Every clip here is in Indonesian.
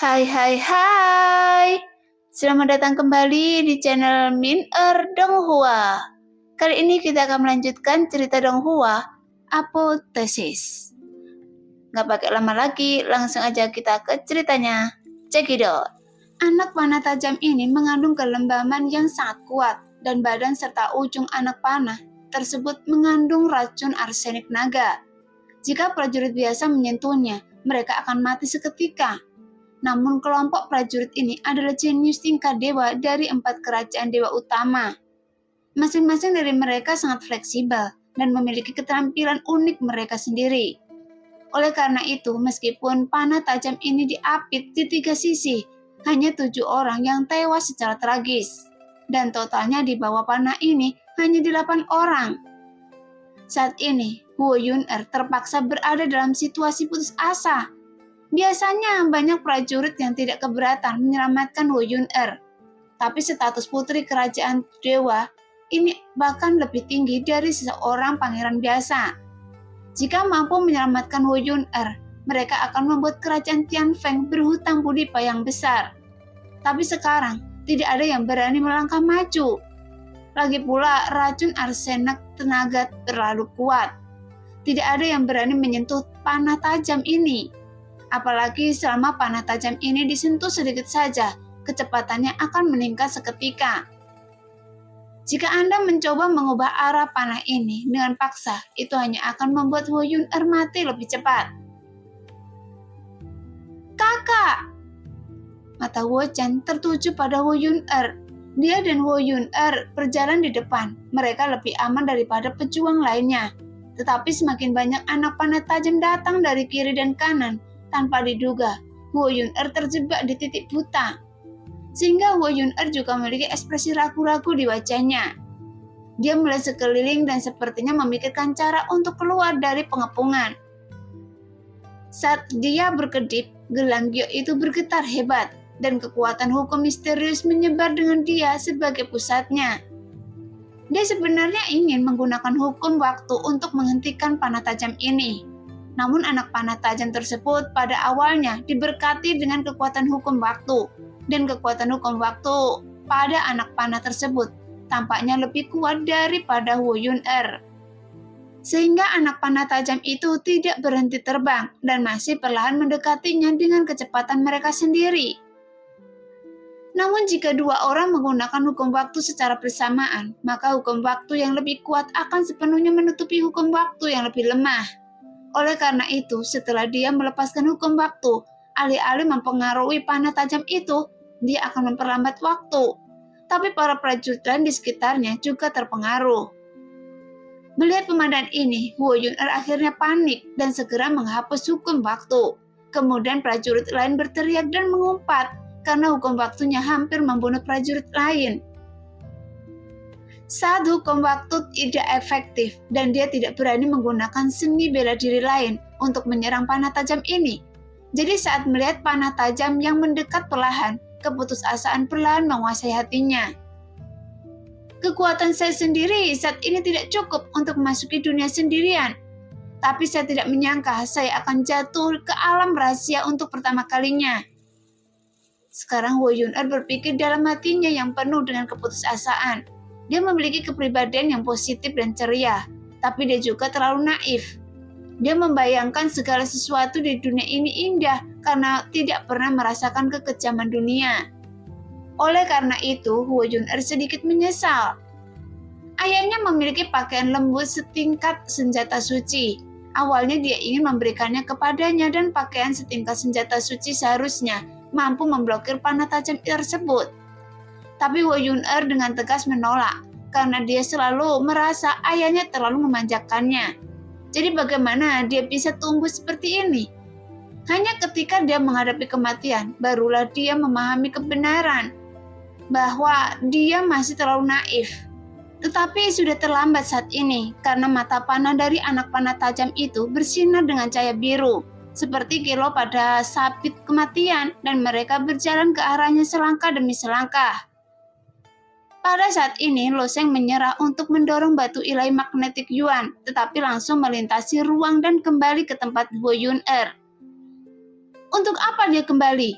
Hai hai hai. Selamat datang kembali di channel Min Donghua. Kali ini kita akan melanjutkan cerita Donghua, Apotesis. Gak pakai lama lagi, langsung aja kita ke ceritanya. Cekidot. Anak panah tajam ini mengandung kelembaban yang sangat kuat dan badan serta ujung anak panah tersebut mengandung racun arsenik naga. Jika prajurit biasa menyentuhnya, mereka akan mati seketika. Namun kelompok prajurit ini adalah jenius tingkat dewa dari 4 kerajaan dewa utama. Masing-masing dari mereka sangat fleksibel dan memiliki keterampilan unik mereka sendiri. Oleh karena itu, meskipun panah tajam ini diapit di 3 sisi, hanya 7 orang yang tewas secara tragis. Dan totalnya di bawah panah ini hanya 8 orang. Saat ini, Huo Yun-er terpaksa berada dalam situasi putus asa. Biasanya banyak prajurit yang tidak keberatan menyelamatkan Huo Yun-er. Tapi status putri kerajaan dewa ini bahkan lebih tinggi dari seseorang pangeran biasa. Jika mampu menyelamatkan Huo Yun-er, mereka akan membuat kerajaan Tianfeng berhutang budi yang besar. Tapi sekarang, tidak ada yang berani melangkah maju. Lagi pula, racun arsenik tenaga terlalu kuat. Tidak ada yang berani menyentuh panah tajam ini. Apalagi selama panah tajam ini disentuh sedikit saja, kecepatannya akan meningkat seketika. Jika Anda mencoba mengubah arah panah ini dengan paksa, itu hanya akan membuat Huo Yun-er mati lebih cepat. Kakak! Mata Huo Chan tertuju pada Huo Yun-er. Dia dan Huo Yun-er berjalan di depan. Mereka lebih aman daripada pejuang lainnya. Tetapi semakin banyak anak panah tajam datang dari kiri dan kanan. Tanpa diduga, Huo Yun-er terjebak di titik buta. Sehingga Huo Yun-er juga memiliki ekspresi ragu-ragu di wajahnya. Dia melihat sekeliling dan sepertinya memikirkan cara untuk keluar dari pengepungan. Saat dia berkedip, gelang Gyo itu bergetar hebat dan kekuatan hukum misterius menyebar dengan dia sebagai pusatnya. Dia sebenarnya ingin menggunakan hukum waktu untuk menghentikan panah tajam ini. Namun anak panah tajam tersebut pada awalnya diberkati dengan kekuatan hukum waktu, dan kekuatan hukum waktu pada anak panah tersebut tampaknya lebih kuat daripada Huo Yun-er. Sehingga anak panah tajam itu tidak berhenti terbang dan masih perlahan mendekatinya dengan kecepatan mereka sendiri. Namun jika 2 orang menggunakan hukum waktu secara bersamaan, maka hukum waktu yang lebih kuat akan sepenuhnya menutupi hukum waktu yang lebih lemah. Oleh karena itu, setelah dia melepaskan hukum waktu, alih-alih mempengaruhi panah tajam itu, dia akan memperlambat waktu. Tapi para prajurit lain di sekitarnya juga terpengaruh. Melihat pemandangan ini, Huo Yun-er akhirnya panik dan segera menghapus hukum waktu. Kemudian prajurit lain berteriak dan mengumpat karena hukum waktunya hampir membunuh prajurit lain. Saat hukum waktu tidak efektif dan dia tidak berani menggunakan seni bela diri lain untuk menyerang panah tajam ini. Jadi saat melihat panah tajam yang mendekat perlahan, keputusasaan perlahan menguasai hatinya. Kekuatan saya sendiri saat ini tidak cukup untuk memasuki dunia sendirian. Tapi saya tidak menyangka saya akan jatuh ke alam rahasia untuk pertama kalinya. Sekarang Huo Yun-er berpikir dalam hatinya yang penuh dengan keputusasaan. Dia memiliki kepribadian yang positif dan ceria, tapi dia juga terlalu naif. Dia membayangkan segala sesuatu di dunia ini indah karena tidak pernah merasakan kekejaman dunia. Oleh karena itu, Huo Yun-er sedikit menyesal. Ayahnya memiliki pakaian lembut setingkat senjata suci. Awalnya dia ingin memberikannya kepadanya dan pakaian setingkat senjata suci seharusnya mampu memblokir panah tajam tersebut. Tapi Huo Yun-er dengan tegas menolak karena dia selalu merasa ayahnya terlalu memanjakannya. Jadi bagaimana dia bisa tumbuh seperti ini? Hanya ketika dia menghadapi kematian, barulah dia memahami kebenaran bahwa dia masih terlalu naif. Tetapi sudah terlambat saat ini karena mata panah dari anak panah tajam itu bersinar dengan cahaya biru, seperti kilau pada sabit kematian, dan mereka berjalan ke arahnya selangkah demi selangkah. Pada saat ini, Lo Sheng menyerah untuk mendorong batu ilahi magnetik Yuan, tetapi langsung melintasi ruang dan kembali ke tempat Huo Yun-er. Untuk apa dia kembali?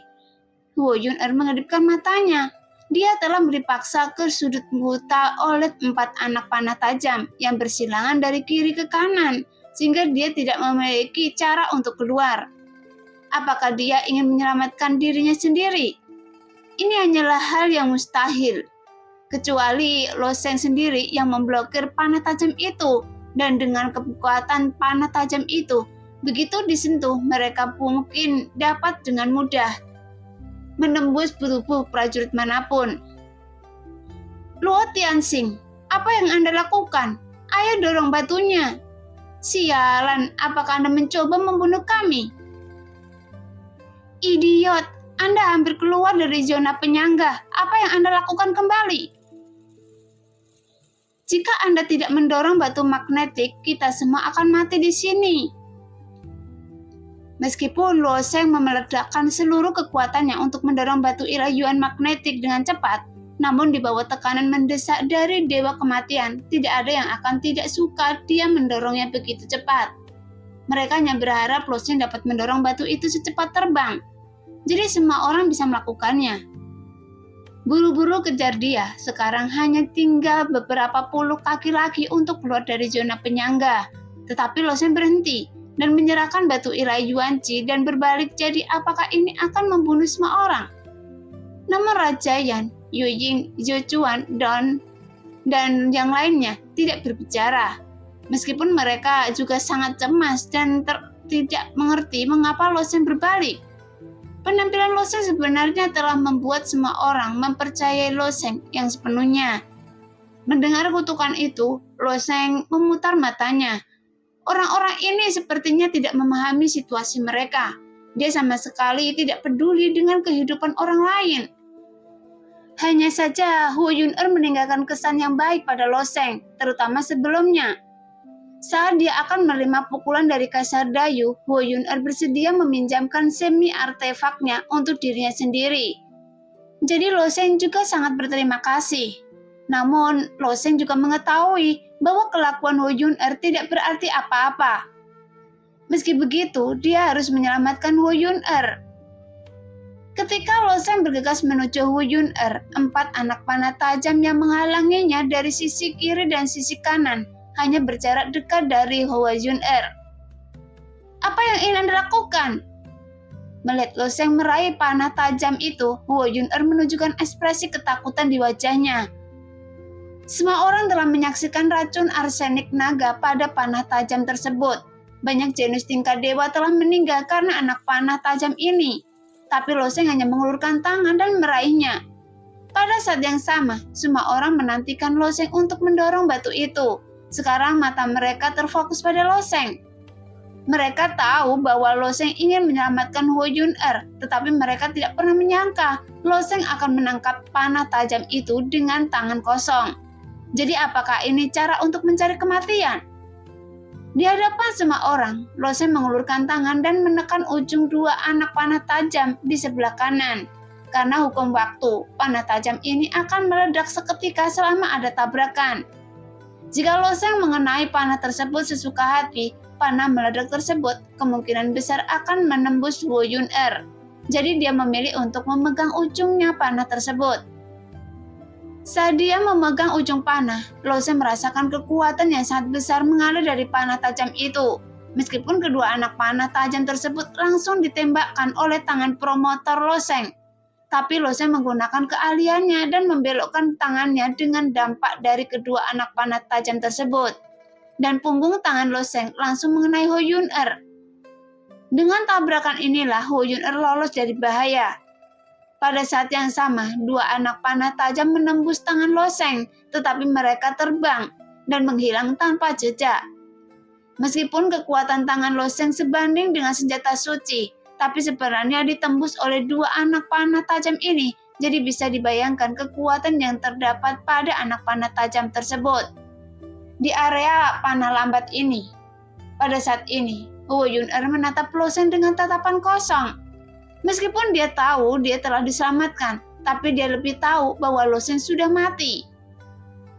Huo Yun-er mengedipkan matanya. Dia telah dipaksa ke sudut buta oleh 4 anak panah tajam yang bersilangan dari kiri ke kanan, sehingga dia tidak memiliki cara untuk keluar. Apakah dia ingin menyelamatkan dirinya sendiri? Ini hanyalah hal yang mustahil. Kecuali Lo Sheng sendiri yang memblokir panah tajam itu, dan dengan kekuatan panah tajam itu, begitu disentuh mereka mungkin dapat dengan mudah menembus tubuh prajurit manapun. Luo Tianxing, apa yang Anda lakukan? Ayo dorong batunya. Sialan, apakah Anda mencoba membunuh kami? Idiot, Anda hampir keluar dari zona penyangga. Apa yang Anda lakukan kembali? Jika Anda tidak mendorong batu magnetik, kita semua akan mati di sini. Meskipun Luo Sheng memeledakkan seluruh kekuatannya untuk mendorong batu ilayuan magnetik dengan cepat, namun di bawah tekanan mendesak dari Dewa Kematian, tidak ada yang akan tidak suka dia mendorongnya begitu cepat. Mereka hanya berharap Luo Sheng dapat mendorong batu itu secepat terbang. Jadi semua orang bisa melakukannya. Buru-buru kejar dia, sekarang hanya tinggal beberapa puluh kaki lagi untuk keluar dari zona penyangga. Tetapi Luo Sheng berhenti dan menyerahkan batu ilayuan Qi dan berbalik. Jadi apakah ini akan membunuh semua orang? Namun Raja Yan, Yu Ying, Zhou Chuan, dan yang lainnya tidak berbicara. Meskipun mereka juga sangat cemas dan tidak mengerti mengapa Luo Sheng berbalik. Penampilan Luo Sheng sebenarnya telah membuat semua orang mempercayai Luo Sheng yang sepenuhnya. Mendengar kutukan itu, Luo Sheng memutar matanya. Orang-orang ini sepertinya tidak memahami situasi mereka. Dia sama sekali tidak peduli dengan kehidupan orang lain. Hanya saja Huo Yun-er meninggalkan kesan yang baik pada Luo Sheng, terutama sebelumnya. Saat dia akan menerima pukulan dari Kaisar Dayu, Huo Yun-er bersedia meminjamkan semi-artefaknya untuk dirinya sendiri. Jadi Luo Sheng juga sangat berterima kasih. Namun, Luo Sheng juga mengetahui bahwa kelakuan Huo Yun-er tidak berarti apa-apa. Meski begitu, dia harus menyelamatkan Huo Yun-er. Ketika Luo Sheng bergegas menuju Huo Yun-er, 4 anak panah tajam yang menghalanginya dari sisi kiri dan sisi kanan hanya berjarak dekat dari Huo Yun-er. Apa yang ingin Anda lakukan? Melihat Luo Sheng meraih panah tajam itu, Huo Yun-er menunjukkan ekspresi ketakutan di wajahnya. Semua orang telah menyaksikan racun arsenik naga pada panah tajam tersebut. Banyak jenius tingkat dewa telah meninggal karena anak panah tajam ini. Tapi Luo Sheng hanya mengulurkan tangan dan meraihnya. Pada saat yang sama, semua orang menantikan Luo Sheng untuk mendorong batu itu. Sekarang mata mereka terfokus pada Luo Sheng. Mereka tahu bahwa Luo Sheng ingin menyelamatkan Huo Yun-er, tetapi mereka tidak pernah menyangka Luo Sheng akan menangkap panah tajam itu dengan tangan kosong. Jadi apakah ini cara untuk mencari kematian? Di hadapan semua orang, Luo Sheng mengulurkan tangan dan menekan ujung 2 anak panah tajam di sebelah kanan. Karena hukum waktu, panah tajam ini akan meledak seketika selama ada tabrakan. Jika Luo Sheng mengenai panah tersebut sesuka hati, panah meledak tersebut kemungkinan besar akan menembus Huo Yun-er. Jadi dia memilih untuk memegang ujungnya panah tersebut. Saat dia memegang ujung panah, Luo Sheng merasakan kekuatan yang sangat besar mengalir dari panah tajam itu. Meskipun kedua anak panah tajam tersebut langsung ditembakkan oleh tangan promotor Luo Sheng. Tapi Luo Sheng menggunakan keahliannya dan membelokkan tangannya dengan dampak dari kedua anak panah tajam tersebut. Dan punggung tangan Luo Sheng langsung mengenai Huo Yun-er. Dengan tabrakan inilah Huo Yun-er lolos dari bahaya. Pada saat yang sama, 2 anak panah tajam menembus tangan Luo Sheng, tetapi mereka terbang dan menghilang tanpa jejak. Meskipun kekuatan tangan Luo Sheng sebanding dengan senjata suci, tapi sebenarnya ditembus oleh 2 anak panah tajam ini, jadi bisa dibayangkan kekuatan yang terdapat pada anak panah tajam tersebut. Di area panah lambat ini, pada saat ini, Huo Yun-er menatap Luo Sheng dengan tatapan kosong. Meskipun dia tahu dia telah diselamatkan, tapi dia lebih tahu bahwa Luo Sheng sudah mati.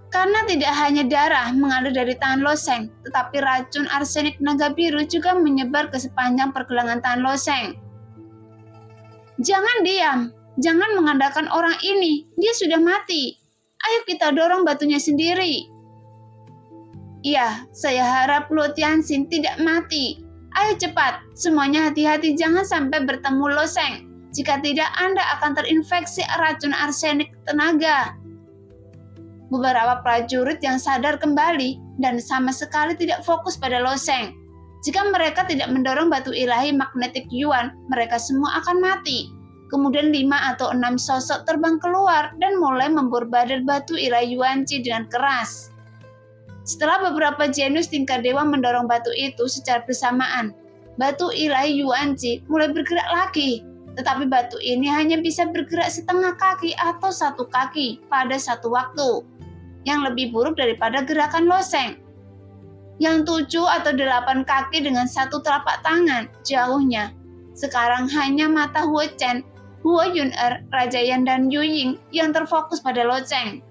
Karena tidak hanya darah mengalir dari tangan Luo Sheng, tetapi racun arsenik naga biru juga menyebar ke sepanjang pergelangan tangan Luo Sheng. Jangan diam, Jangan mengandalkan orang ini, dia sudah mati. Ayo kita dorong batunya sendiri. Iya, saya harap Luo Tianxin tidak mati. Ayo cepat, semuanya hati-hati jangan sampai bertemu Lo Sheng. Jika tidak, Anda akan terinfeksi racun arsenik tenaga. Beberapa prajurit yang sadar kembali dan sama sekali tidak fokus pada Lo Sheng. Jika mereka tidak mendorong batu ilahi magnetik Yuan, mereka semua akan mati. Kemudian 5 atau 6 sosok terbang keluar dan mulai memborbadir batu ilahi Yuanci dengan keras. Setelah beberapa jenius tingkat dewa mendorong batu itu secara bersamaan, batu ilahi Yuanci mulai bergerak lagi. Tetapi batu ini hanya bisa bergerak setengah kaki atau 1 kaki pada satu waktu, yang lebih buruk daripada gerakan Lo Sheng, yang 7 atau 8 kaki dengan 1 telapak tangan jauhnya. Sekarang hanya mata Huo Chen, Huo Yun'er, Raja Yan dan Yu Ying yang terfokus pada Lo Sheng.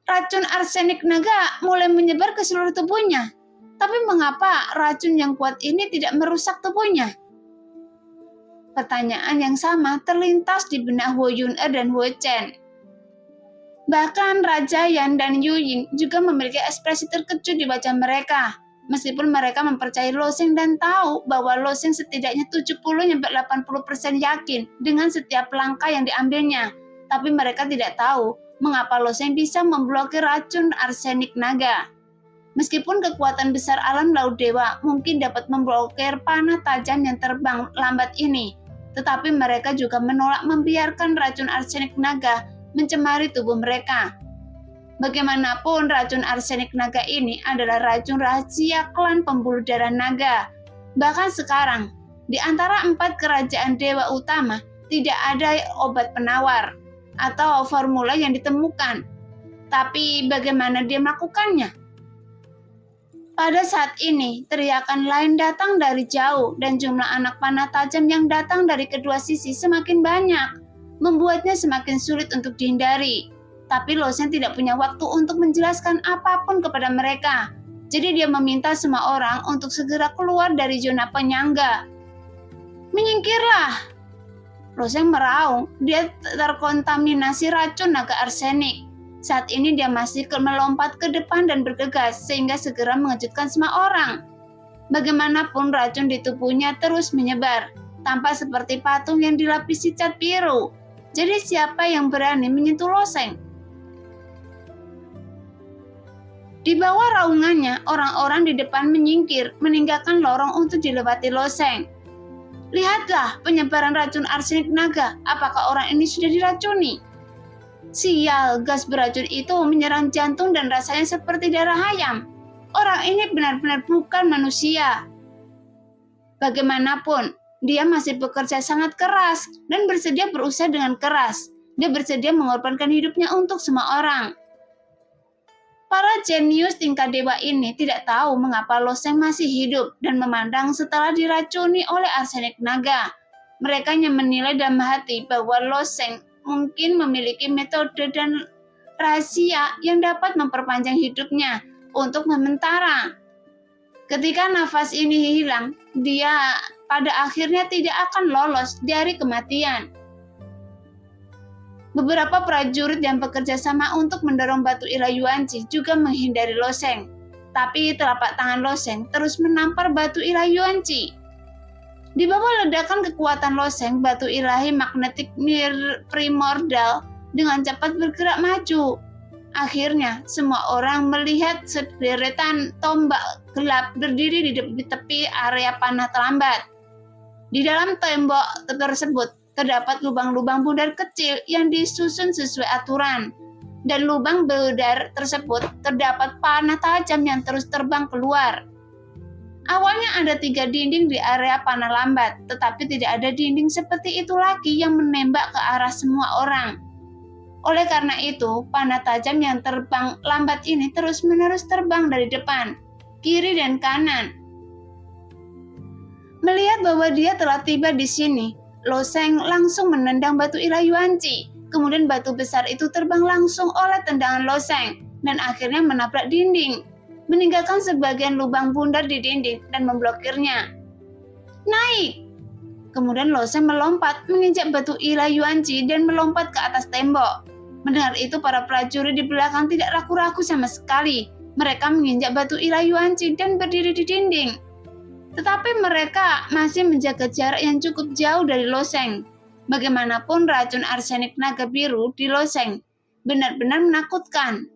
Racun arsenik naga mulai menyebar ke seluruh tubuhnya. Tapi mengapa racun yang kuat ini tidak merusak tubuhnya? Pertanyaan yang sama terlintas di benak Huo Yun'er dan Huo Chen. Bahkan Raja Yan dan Yu Ying juga memiliki ekspresi terkejut di wajah mereka. Meskipun mereka mempercayai Lo Sheng dan tahu bahwa Lo Sheng setidaknya 70-80% yakin dengan setiap langkah yang diambilnya. Tapi mereka tidak tahu mengapa Lo Sheng bisa memblokir racun arsenik naga. Meskipun kekuatan besar alam laut dewa mungkin dapat memblokir panah tajam yang terbang lambat ini, tetapi mereka juga menolak membiarkan racun arsenik naga mencemari tubuh mereka. Bagaimanapun racun arsenik naga ini adalah racun rahasia klan pembuluh darah naga. Bahkan sekarang, di antara 4 kerajaan dewa utama, tidak ada obat penawar atau formula yang ditemukan. Tapi bagaimana dia melakukannya? Pada saat ini, teriakan lain datang dari jauh dan jumlah anak panah tajam yang datang dari kedua sisi semakin banyak, membuatnya semakin sulit untuk dihindari. Tapi Lo Sheng tidak punya waktu untuk menjelaskan apapun kepada mereka. Jadi dia meminta semua orang untuk segera keluar dari zona penyangga. Menyingkirlah! Lo Sheng meraung, dia terkontaminasi racun naga arsenik. Saat ini dia masih melompat ke depan dan bergegas sehingga segera mengejutkan semua orang. Bagaimanapun racun di tubuhnya terus menyebar, tampak seperti patung yang dilapisi cat biru. Jadi siapa yang berani menyentuh Lo Sheng? Di bawah raungannya, orang-orang di depan menyingkir, meninggalkan lorong untuk dilewati Lo Sheng. Lihatlah penyebaran racun arsenik naga, apakah orang ini sudah diracuni? Sial, gas beracun itu menyerang jantung dan rasanya seperti darah ayam. Orang ini benar-benar bukan manusia. Bagaimanapun, dia masih bekerja sangat keras dan bersedia berusaha dengan keras. Dia bersedia mengorbankan hidupnya untuk semua orang. Para jenius tingkat dewa ini tidak tahu mengapa Lo Sheng masih hidup dan memandang setelah diracuni oleh arsenik naga. Mereka hanya menilai dalam hati bahwa Lo Sheng mungkin memiliki metode dan rahasia yang dapat memperpanjang hidupnya untuk sementara. Ketika nafas ini hilang, dia pada akhirnya tidak akan lolos dari kematian. Beberapa prajurit yang bekerja sama untuk mendorong batu ilahi Yuanci juga menghindari Lo Sheng. Tapi telapak tangan Lo Sheng terus menampar batu ilahi Yuanci. Di bawah ledakan kekuatan Lo Sheng, batu ilahi magnetik primordial dengan cepat bergerak maju. Akhirnya, semua orang melihat sederetan tombak gelap berdiri di tepi area panah terlambat. Di dalam tembok tersebut, terdapat lubang-lubang bundar kecil yang disusun sesuai aturan. Dan lubang bundar tersebut terdapat panah tajam yang terus terbang keluar. Awalnya ada 3 dinding di area panah lambat, tetapi tidak ada dinding seperti itu lagi yang menembak ke arah semua orang. Oleh karena itu, panah tajam yang terbang lambat ini terus-menerus terbang dari depan, kiri dan kanan. Melihat bahwa dia telah tiba di sini, Lo Sheng langsung menendang batu ilahi Yuanci. Kemudian batu besar itu terbang langsung oleh tendangan Lo Sheng dan akhirnya menabrak dinding, meninggalkan sebagian lubang bundar di dinding dan memblokirnya. Naik! Kemudian Lo Sheng melompat, menginjak batu Ila Yuanji dan melompat ke atas tembok. Mendengar itu, para prajurit di belakang tidak ragu-ragu sama sekali. Mereka menginjak batu Ila Yuanji dan berdiri di dinding. Tetapi mereka masih menjaga jarak yang cukup jauh dari Lo Sheng. Bagaimanapun racun arsenik naga biru di Lo Sheng benar-benar menakutkan.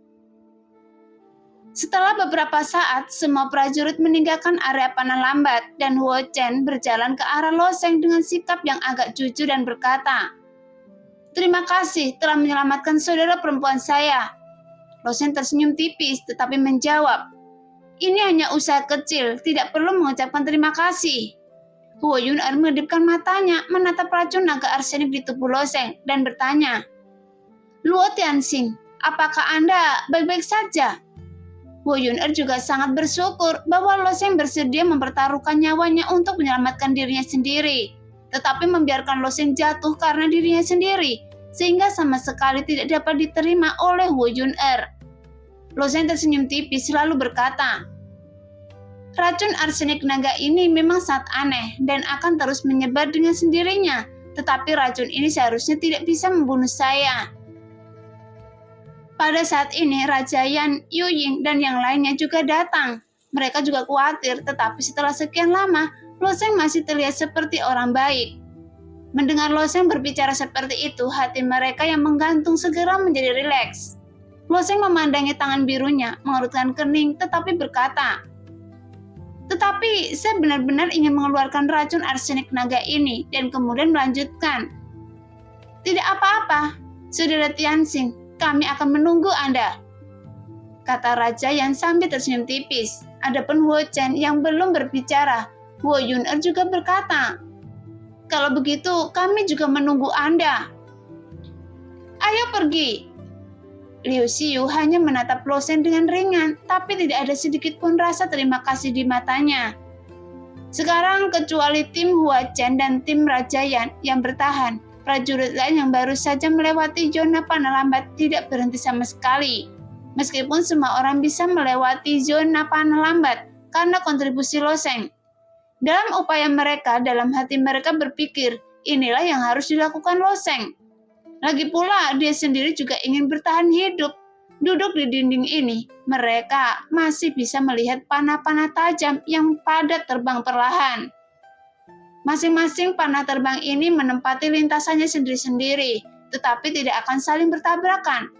Setelah beberapa saat, semua prajurit meninggalkan area panah lambat dan Huo Chen berjalan ke arah Lo Sheng dengan sikap yang agak jujur dan berkata, "Terima kasih telah menyelamatkan saudara perempuan saya." Lo Sheng tersenyum tipis tetapi menjawab, "Ini hanya usaha kecil, tidak perlu mengucapkan terima kasih." Huo Yuner mengedipkan matanya, menatap racun naga arsenik di tubuh Lo Sheng dan bertanya, "Luo Tianxing, apakah Anda baik-baik saja?" Huo Yuner juga sangat bersyukur bahwa Lo Sheng bersedia mempertaruhkan nyawanya untuk menyelamatkan dirinya sendiri, tetapi membiarkan Lo Sheng jatuh karena dirinya sendiri, sehingga sama sekali tidak dapat diterima oleh Huo Yuner. Lo Sheng tersenyum tipis lalu berkata, "Racun arsenik naga ini memang sangat aneh dan akan terus menyebar dengan sendirinya, tetapi racun ini seharusnya tidak bisa membunuh saya." Pada saat ini, Raja Yan, Yu Ying, dan yang lainnya juga datang. Mereka juga khawatir, tetapi setelah sekian lama, Lo Sheng masih terlihat seperti orang baik. Mendengar Lo Sheng berbicara seperti itu, hati mereka yang menggantung segera menjadi rileks. Lo Sheng memandangi tangan birunya, mengerutkan kening, tetapi berkata, "Tetapi saya benar-benar ingin mengeluarkan racun arsenik naga ini," dan kemudian melanjutkan, "Tidak apa-apa, Saudara Tianxing, kami akan menunggu Anda," kata Raja yang sambil tersenyum tipis. Adapun Huo Chen yang belum berbicara, Huo Yuner juga berkata, "Kalau begitu, kami juga menunggu Anda. Ayo pergi." Liu Xiu hanya menatap Lo Sheng dengan ringan, tapi tidak ada sedikit pun rasa terima kasih di matanya. Sekarang kecuali tim Huo Chen dan tim Raja Yan yang bertahan, prajurit lain yang baru saja melewati zona panah lambat tidak berhenti sama sekali. Meskipun semua orang bisa melewati zona panah lambat karena kontribusi Lo Sheng. Dalam upaya mereka, dalam hati mereka berpikir, inilah yang harus dilakukan Lo Sheng. Lagi pula, dia sendiri juga ingin bertahan hidup. Duduk di dinding ini, mereka masih bisa melihat panah-panah tajam yang padat terbang perlahan. Masing-masing panah terbang ini menempati lintasannya sendiri-sendiri, tetapi tidak akan saling bertabrakan.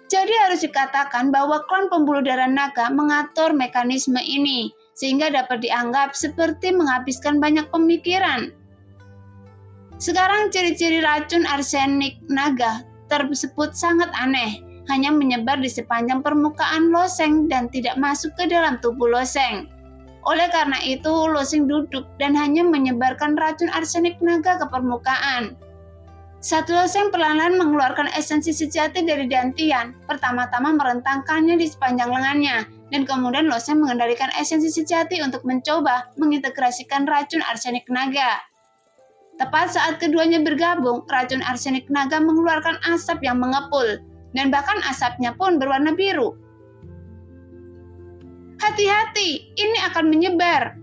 Jadi harus dikatakan bahwa klan pembuluh darah naga mengatur mekanisme ini, sehingga dapat dianggap seperti menghabiskan banyak pemikiran. Sekarang ciri-ciri racun arsenik naga tersebut sangat aneh, hanya menyebar di sepanjang permukaan Lo Sheng dan tidak masuk ke dalam tubuh Lo Sheng. Oleh karena itu, Lo Sheng duduk dan hanya menyebarkan racun arsenik naga ke permukaan. Saat Lo Sheng perlahan mengeluarkan esensi sejati dari dantian, pertama-tama merentangkannya di sepanjang lengannya, dan kemudian Lo Sheng mengendalikan esensi sejati untuk mencoba mengintegrasikan racun arsenik naga. Tepat saat keduanya bergabung, racun arsenik naga mengeluarkan asap yang mengepul, dan bahkan asapnya pun berwarna biru. "Hati-hati, ini akan menyebar."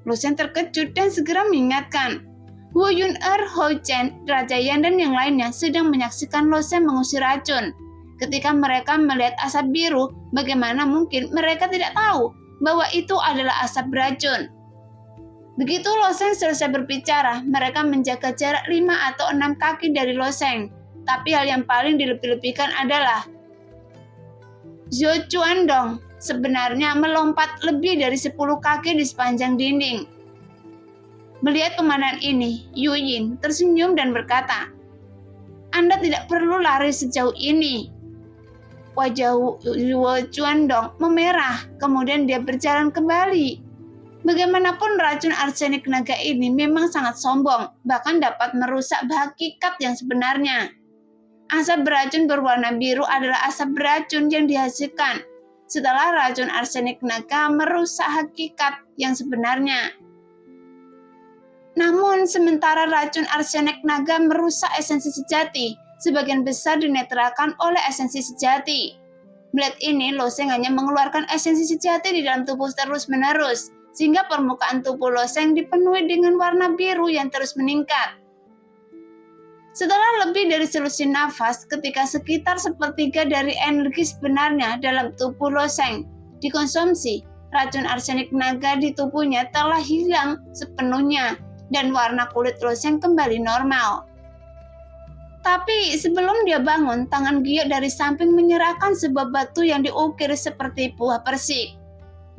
Lo Sheng terkejut dan segera mengingatkan. Huo Yuner, Huo Chen, Raja Yan, dan yang lainnya sedang menyaksikan Lo Sheng mengusir racun. Ketika mereka melihat asap biru, bagaimana mungkin mereka tidak tahu bahwa itu adalah asap beracun. Begitu Lo Sheng selesai berbicara, mereka menjaga jarak 5 atau 6 kaki dari Lo Sheng. Tapi hal yang paling dilebih-lebihkan adalah Zhou Chuandong sebenarnya melompat lebih dari 10 kaki di sepanjang dinding. Melihat pemandangan ini, Yu Ying tersenyum dan berkata, "Anda tidak perlu lari sejauh ini." Wajah Zhou Chuandong memerah, kemudian dia berjalan kembali. Bagaimanapun racun arsenik naga ini memang sangat sombong, bahkan dapat merusak hakikat yang sebenarnya. Asap beracun berwarna biru adalah asap beracun yang dihasilkan setelah racun arsenik naga merusak hakikat yang sebenarnya. Namun, sementara racun arsenik naga merusak esensi sejati, sebagian besar dinetralkan oleh esensi sejati. Melihat ini, Lo Sheng hanya mengeluarkan esensi sejati di dalam tubuh terus-menerus, sehingga permukaan tubuh Loseng dipenuhi dengan warna biru yang terus meningkat. Setelah lebih dari selusin nafas, ketika sekitar sepertiga dari energi sebenarnya dalam tubuh Loseng dikonsumsi, racun arsenik naga di tubuhnya telah hilang sepenuhnya dan warna kulit Loseng kembali normal. Tapi sebelum dia bangun, tangan Giok dari samping menyerahkan sebuah batu yang diukir seperti buah persik.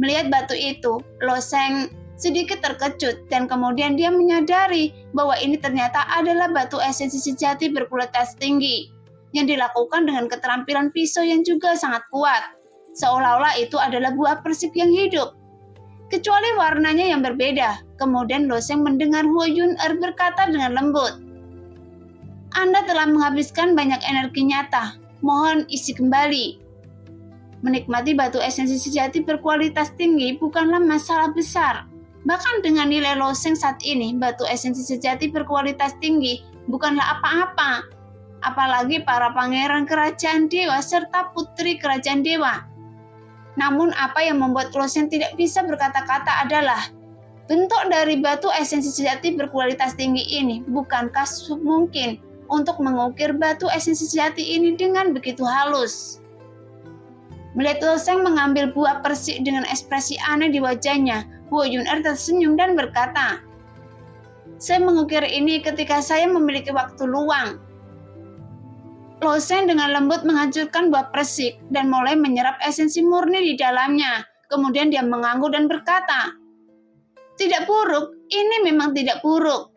Melihat batu itu, Loseng sedikit terkejut dan kemudian dia menyadari bahwa ini ternyata adalah batu esensi sejati berkualitas tinggi yang dilakukan dengan keterampilan pisau yang juga sangat kuat. Seolah-olah itu adalah buah persik yang hidup. Kecuali warnanya yang berbeda. Kemudian Loseng mendengar Huo Yun-er berkata dengan lembut, "Anda telah menghabiskan banyak energi nyata. Mohon isi kembali." Menikmati batu esensi sejati berkualitas tinggi bukanlah masalah besar. Bahkan dengan nilai Loseng saat ini, batu esensi sejati berkualitas tinggi bukanlah apa-apa. Apalagi para pangeran kerajaan dewa serta putri kerajaan dewa. Namun apa yang membuat Loseng tidak bisa berkata-kata adalah, bentuk dari batu esensi sejati berkualitas tinggi ini bukankah mungkin untuk mengukir batu esensi sejati ini dengan begitu halus. Melihat Loseng mengambil buah persik dengan ekspresi aneh di wajahnya, Huo Yun-er tersenyum dan berkata, "Saya mengukir ini ketika saya memiliki waktu luang." Loseng dengan lembut menghancurkan buah persik dan mulai menyerap esensi murni di dalamnya. Kemudian dia mengangguk dan berkata, "Tidak buruk, ini memang tidak buruk.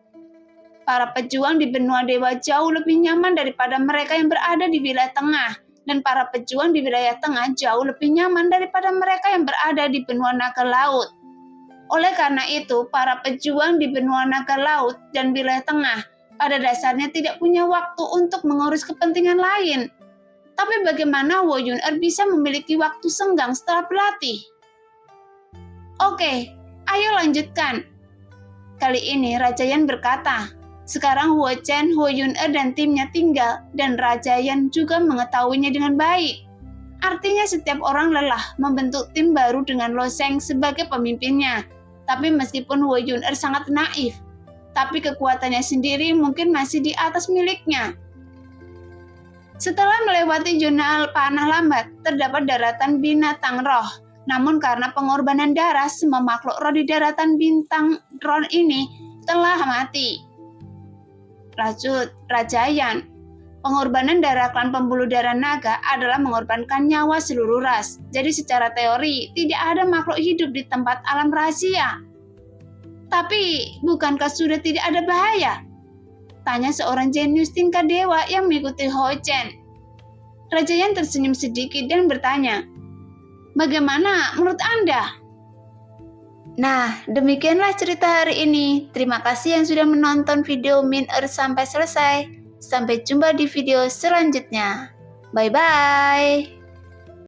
Para pejuang di benua dewa jauh lebih nyaman daripada mereka yang berada di wilayah tengah, dan para pejuang di wilayah tengah jauh lebih nyaman daripada mereka yang berada di benua naga laut. Oleh karena itu, para pejuang di benua naga laut dan wilayah tengah pada dasarnya tidak punya waktu untuk mengurus kepentingan lain. Tapi bagaimana Huo Yun-er bisa memiliki waktu senggang setelah berlatih? Oke, ayo lanjutkan." Kali ini Raja Yan berkata, "Sekarang Huo Chen, Huo Yun-er dan timnya tinggal dan Raja Yan juga mengetahuinya dengan baik. Artinya setiap orang lelah membentuk tim baru dengan Loseng sebagai pemimpinnya. Tapi meskipun Huo Yun-er sangat naif, tapi kekuatannya sendiri mungkin masih di atas miliknya." Setelah melewati zona panah lambat, terdapat daratan binatang roh. Namun karena pengorbanan darah, semua makhluk roh di daratan bintang roh ini telah mati. Lanjut, Raja Yan. Pengorbanan darah klan pembuluh darah naga adalah mengorbankan nyawa seluruh ras. Jadi secara teori, tidak ada makhluk hidup di tempat alam rahasia. Tapi, bukankah sudah tidak ada bahaya? Tanya seorang jenius tingkat dewa yang mengikuti Ho Chen. Raja Yan tersenyum sedikit dan bertanya, "Bagaimana menurut Anda?" Nah, demikianlah cerita hari ini. Terima kasih yang sudah menonton video Min-er sampai selesai. Sampai jumpa di video selanjutnya. Bye-bye.